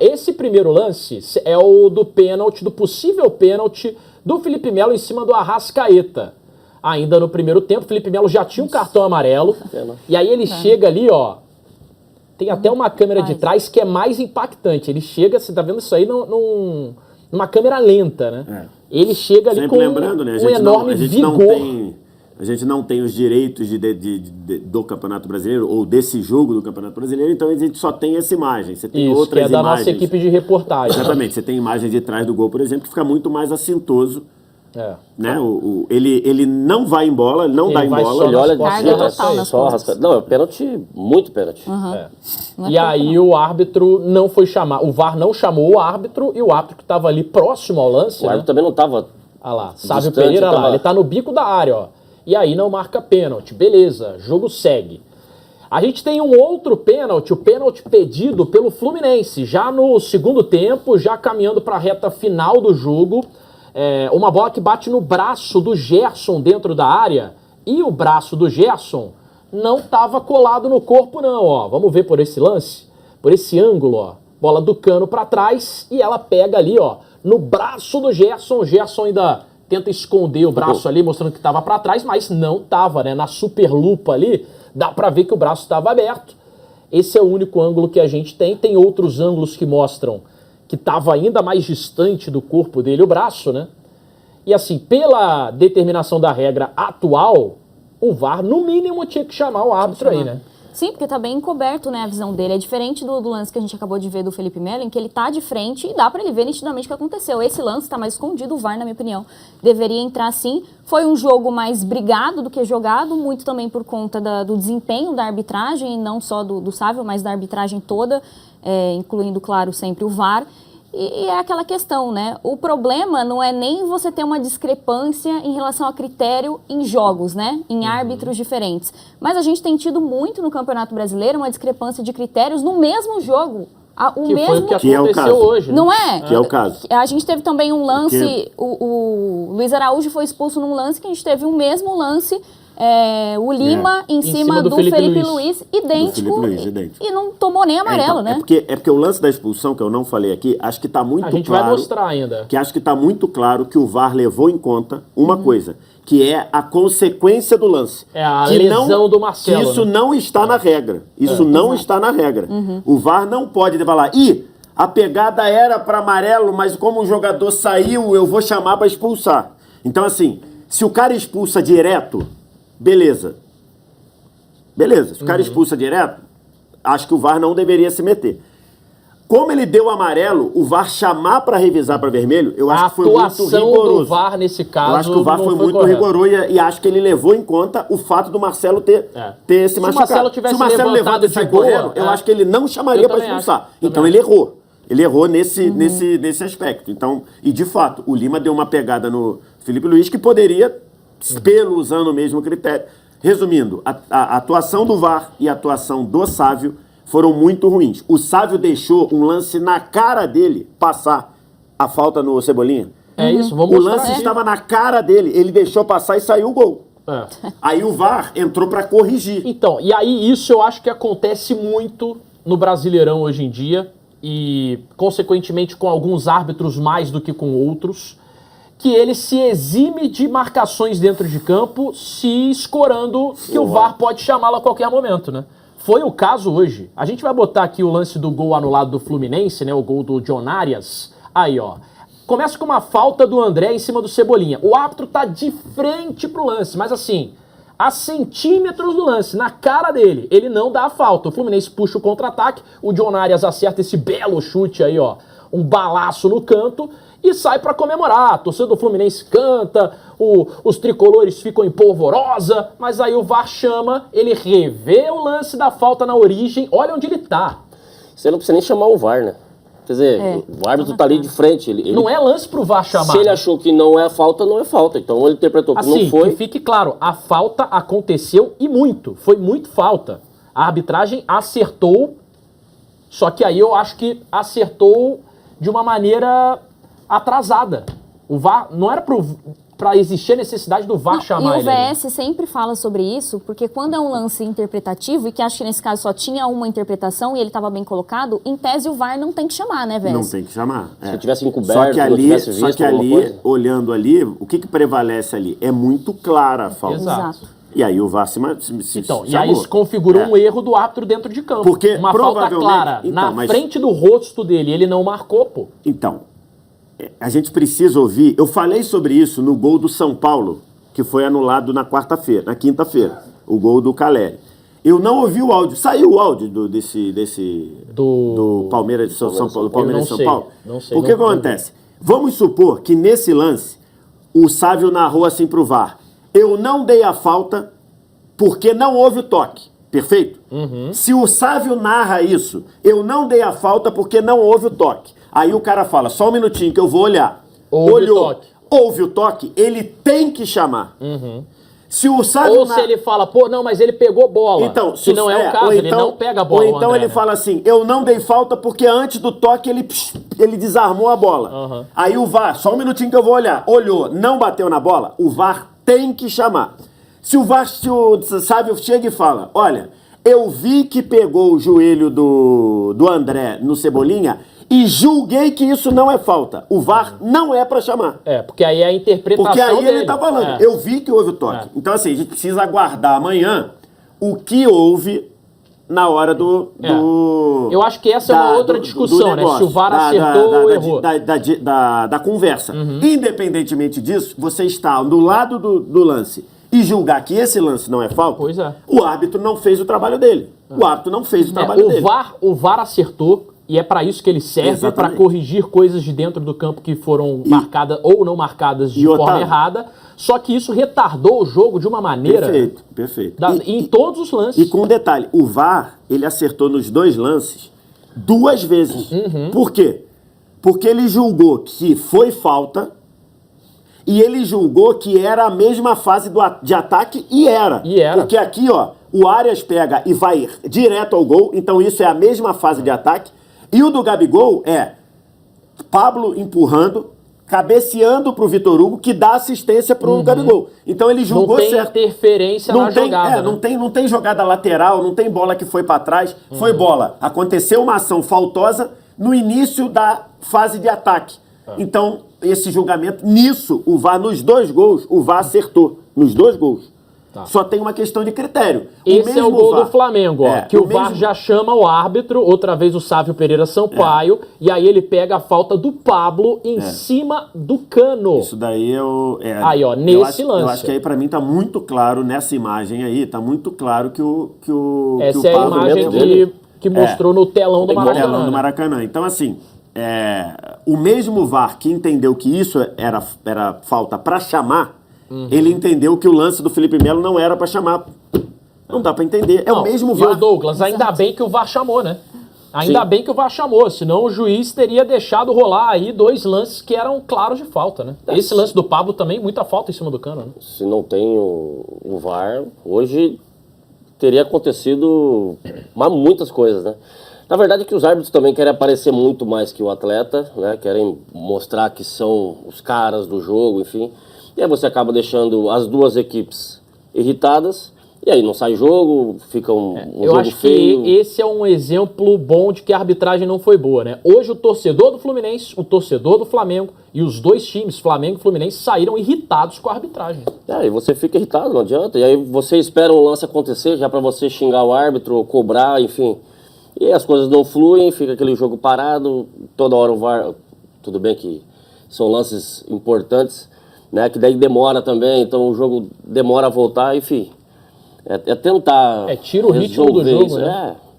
Esse primeiro lance é o do pênalti, do possível pênalti do Felipe Melo em cima do Arrascaeta. Ainda no primeiro tempo, o Felipe Melo já tinha um cartão amarelo. E aí ele chega ali, ó. Tem até uma câmera de trás que é mais impactante. Ele chega, você tá vendo isso aí numa câmera lenta, né? Ele chega ali com lembrando, né? um enorme vigor. A gente não tem os direitos do Campeonato Brasileiro ou desse jogo do Campeonato Brasileiro, então a gente só tem essa imagem. Você tem Isso, outras que é da imagens. nossa equipe de reportagem. Exatamente. Você tem imagem de trás do gol, por exemplo, que fica muito mais assintoso. Né? Ele não vai em bola, ele não dá em bola. Ele olha de só não, é pênalti, muito pênalti. E aí o árbitro não foi chamar, o VAR não chamou o árbitro e o árbitro que estava ali próximo ao lance. O árbitro também não estava. Olha lá, Sávio Pereira lá, ele tá no bico da área, ó. E aí não marca pênalti. Beleza, jogo segue. A gente tem um outro pênalti, o pênalti pedido pelo Fluminense, já no segundo tempo, já caminhando para a reta final do jogo. Uma bola que bate no braço do Gerson dentro da área, e o braço do Gerson não estava colado no corpo não, ó. Vamos ver por esse lance, por esse ângulo, ó. Bola do Cano para trás e ela pega ali, ó, no braço do Gerson. O Gerson ainda tenta esconder o braço ali, mostrando que estava para trás, mas não estava, né? Na super lupa ali, dá para ver que o braço estava aberto. Esse é o único ângulo que a gente tem. Tem outros ângulos que mostram que estava ainda mais distante do corpo dele o braço, né? E assim, pela determinação da regra atual, o VAR, no mínimo, tinha que chamar o árbitro aí, né? Sim, porque tá bem encoberto, né, a visão dele. É diferente do lance que a gente acabou de ver do Felipe Melo, em que ele tá de frente e dá pra ele ver nitidamente o que aconteceu. Esse lance tá mais escondido, o VAR, na minha opinião, deveria entrar sim. Foi um jogo mais brigado do que jogado, muito também por conta do desempenho da arbitragem, não só do Sávio, mas da arbitragem toda, incluindo, claro, sempre o VAR. E é aquela questão, né? O problema não é nem você ter uma discrepância em relação a critério em jogos, né? Em árbitros diferentes. Mas a gente tem tido muito no Campeonato Brasileiro uma discrepância de critérios no mesmo jogo. Foi o que aconteceu hoje, né? Não é? Que é o caso. A gente teve também um lance, o Luiz Araújo foi expulso num lance que a gente teve o mesmo lance, o Lima em cima do Felipe Luiz, idêntico, e não tomou nem amarelo, né? É porque o lance da expulsão, que eu não falei aqui, acho que está muito claro. A gente vai mostrar ainda. Que acho que está muito claro que o VAR levou em conta uma coisa, que é a consequência do lance. É a lesão do Marcelo. Que isso não está na regra. Isso não está na regra. O VAR não pode falar, a pegada era para amarelo, mas como o jogador saiu, eu vou chamar para expulsar. Então, assim, se o cara expulsa direto, beleza. Se o cara expulsa direto, acho que o VAR não deveria se meter. Como ele deu amarelo, o VAR chamar para revisar para vermelho, eu acho que foi muito rigoroso. A atuação do VAR nesse caso, eu acho que o VAR foi muito rigoroso e acho que ele levou em conta o fato do Marcelo ter se machucado. Se o Marcelo levanta e sai correndo, eu acho que ele não chamaria para expulsar. Então ele errou. Ele errou nesse aspecto. Então, e de fato, o Lima deu uma pegada no Felipe Luiz que poderia, usando o mesmo critério. Resumindo, a atuação do VAR e a atuação do Sávio foram muito ruins. O Sávio deixou um lance na cara dele passar a falta no Cebolinha. É isso, vamos mostrar. O lance estava na cara dele, ele deixou passar e saiu o gol. Aí o VAR entrou para corrigir. Então, e aí isso eu acho que acontece muito no Brasileirão hoje em dia e, consequentemente, com alguns árbitros mais do que com outros, que ele se exime de marcações dentro de campo, se escorando que o VAR pode chamá-lo a qualquer momento, né? Foi o caso hoje. A gente vai botar aqui o lance do gol anulado do Fluminense, né? O gol do John Arias. Aí, ó. Começa com uma falta do André em cima do Cebolinha. O árbitro tá de frente pro lance, mas assim, a centímetros do lance, na cara dele. Ele não dá a falta. O Fluminense puxa o contra-ataque, o John Arias acerta esse belo chute aí, ó. Um balaço no canto e sai para comemorar. A torcida do Fluminense canta, os tricolores ficam em polvorosa, mas aí o VAR chama, ele revê o lance da falta na origem, olha onde ele tá. Você não precisa nem chamar o VAR, né? Quer dizer, o árbitro tá ali de frente. Ele não é lance pro VAR chamar. Se ele achou que não é falta, não é falta. Então ele interpretou que assim, não foi. Que fique claro, a falta aconteceu e muito. Foi muito falta. A arbitragem acertou, só que aí eu acho que acertou de uma maneira atrasada. O VAR não era pro... pra existir a necessidade do VAR chamar E o ele ali. VS sempre fala sobre isso, porque quando é um lance interpretativo, e que acho que nesse caso só tinha uma interpretação e ele estava bem colocado, em tese o VAR não tem que chamar, né, VS? Não tem que chamar. Se tivesse encoberto, Só que não ali, tivesse visto alguma coisa. olhando ali, o que prevalece ali? É muito clara a falta. Exato. E aí o VAR se Então, e chamou. aí isso configurou um erro do árbitro dentro de campo. Porque uma falta provavelmente- clara então, na mas- frente do rosto dele, ele não marcou, pô. Então, a gente precisa ouvir. Eu falei sobre isso no gol do São Paulo, que foi anulado na quinta-feira, o gol do Caleri. Eu não ouvi o áudio. Saiu o áudio do Palmeiras de São Paulo, do Palmeiras de São Paulo. Não sei. O que acontece? Vamos supor que nesse lance o Sávio narrou assim pro VAR: eu não dei a falta porque não houve o toque. Perfeito? Se o Sávio narra isso, eu não dei a falta porque não houve o toque. Aí o cara fala, só um minutinho que eu vou olhar. Houve o toque. Houve o toque, ele tem que chamar. Se o Sávio Ou se ele fala, pô, não, mas ele pegou bola. Então, se não é o caso, ou ele não pega a bola. Ou então André, ele né? fala assim, eu não dei falta porque antes do toque ele desarmou a bola. Aí o VAR, só um minutinho que eu vou olhar, olhou, não bateu na bola, o VAR tem que chamar. Se o Sávio chega e fala, olha, eu vi que pegou o joelho do André no Cebolinha e julguei que isso não é falta. O VAR não é pra chamar. É, porque aí é a interpretação Porque aí dele. ele tá falando, É. eu vi que houve o toque. É. Então, assim, a gente precisa aguardar amanhã o que houve na hora do... Eu acho que essa é uma outra discussão, né? Se o VAR acertou ou errou. Da conversa. Independentemente disso, você está do lado do lance e julgar que esse lance não é falta, Pois é. o árbitro não fez o trabalho dele. O árbitro não fez o trabalho dele. O VAR acertou, e é para isso que ele serve, para Exatamente. corrigir coisas de dentro do campo que foram marcadas ou não marcadas de forma Otávio? errada. Só que isso retardou o jogo de uma maneira Perfeito. em todos os lances. E com um detalhe, o VAR, ele acertou nos dois lances 2 vezes. Por quê? Porque ele julgou que foi falta e ele julgou que era a mesma fase de ataque e era. Porque aqui, ó, o Arias pega e vai direto ao gol, então isso é a mesma fase de ataque. E o do Gabigol é Pablo empurrando, cabeceando pro Vitor Hugo, que dá assistência pro Gabigol. Então ele julgou não tem certo. interferência na jogada. Né? Não tem jogada lateral, não tem bola que foi pra trás. Foi bola. Aconteceu uma ação faltosa no início da fase de ataque. Então, esse julgamento, nisso, o VAR, nos 2 gols, o VAR acertou. Nos 2 gols. Só tem uma questão de critério. Esse é o gol VAR, do Flamengo, ó, que o VAR já chama o árbitro, outra vez o Sávio Pereira Sampaio, e aí ele pega a falta do Pablo em cima do Cano. Isso daí aí, ó, nesse lance. Eu acho que aí pra mim tá muito claro, nessa imagem aí, tá muito claro que o Essa que é o a Pablo imagem que mostrou no telão do Maracanã. telão do Maracanã. Então, assim, o mesmo VAR que entendeu que isso era falta pra chamar, ele entendeu que o lance do Felipe Melo não era pra chamar. Não dá pra entender. É o mesmo VAR. E o Douglas, ainda bem que o VAR chamou, né? Ainda bem que o VAR chamou, senão o juiz teria deixado rolar aí 2 lances que eram claros de falta, né? Esse lance do Pablo também, muita falta em cima do Cano, né? Se não tem o VAR, hoje teria acontecido muitas coisas, né? Na verdade, que os árbitros também querem aparecer muito mais que o atleta, né? Querem mostrar que são os caras do jogo, enfim. E aí você acaba deixando as 2 equipes irritadas, e aí não sai jogo, fica um Eu jogo acho feio. que esse é um exemplo bom de que a arbitragem não foi boa, né? Hoje o torcedor do Fluminense, o torcedor do Flamengo e os 2 times, Flamengo e Fluminense, saíram irritados com a arbitragem. E você fica irritado, não adianta. E aí você espera um lance acontecer já pra você xingar o árbitro, ou cobrar, enfim. E as coisas não fluem, fica aquele jogo parado, toda hora o VAR... Tudo bem que são lances importantes, né? Que daí demora também, então o jogo demora a voltar, enfim. É tentar tira o ritmo do resolver jogo, isso, né?